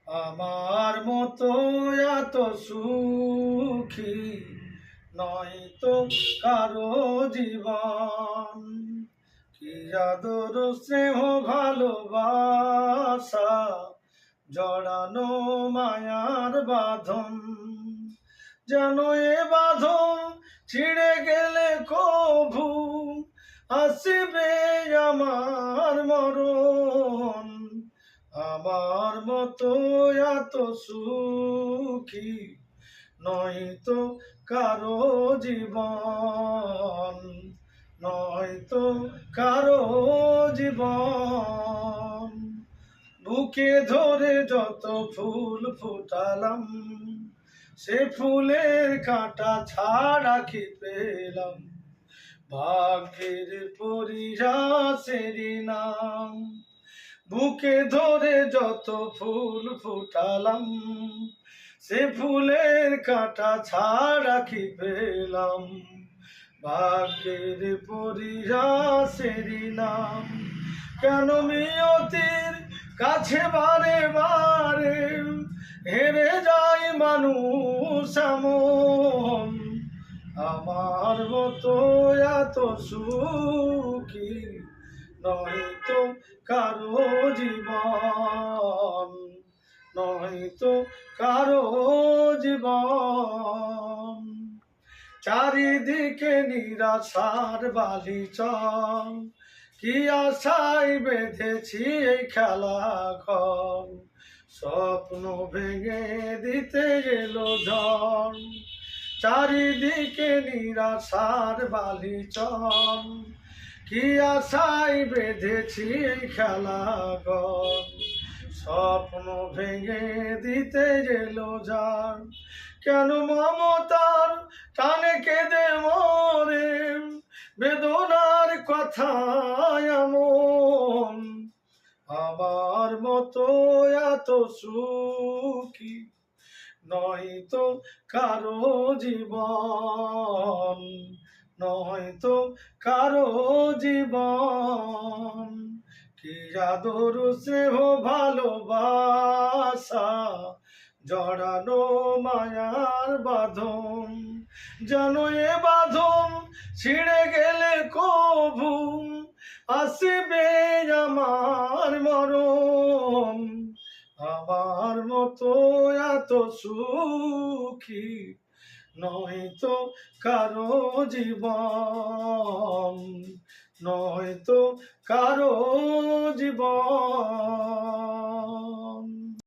আমার মতো এত সুখী নয় তো কারো জীবন। কি আদর স্নেহ ভালোবাসা জড়ানো মায়ার বাঁধন। যেন এ বাঁধন ছিঁড়ে গেলে কভু আসবে আমার মরণ। আমার মতো এত সুখী নয়তো কারো জীবন, নয়তো কারো জীবন। বুকে ধরে যত ফুল ফুটালাম, সে ফুলের কাঁটা ছাড়া কি পেলাম? ভাগ্যের পরিহাসেরই নাম। বুকে ধরে যত ফুল ফুটালাম, সে ফুলের কাঁটা ছাড়া কি পেলাম? ভাগ্যের পরিহাসেরই নাম। কেন নিয়তির কাছে বারে বারে হেরে যায় মানুষ এমন? আমার মতো এত সুখী নয়তো কারো জীবন, নয়তো কারো জীবন। চারিদিকে নিরাশার বালিচন, কি আশায় বেঁধেছি এই খেলা ঘর। স্বপ্ন ভেঙে দিতে এলো ঝড়। চারিদিকে নিরাশার বালিচন, কি আশায় বেঁধেছি এই খেলা ঘর। স্বপ্ন ভেঙে দিতে এলো ঝড়। কেন মমতার টানে কেঁদে মরে বেদনার কথা এমন? আমার মতো এত সুখী নয়তো কারো জীবন, নয়তো কারো জীবন। কি আদর স্নেহ ভালোবাসা জড়ানো মায়ার বাঁধন। যেন এ বাঁধন ছিঁড়ে গেলে কভু আসবে আমার মরণ। আমার মতো এত সুখী নয়তো কারো জীবন, নয়তো কারো জীবন।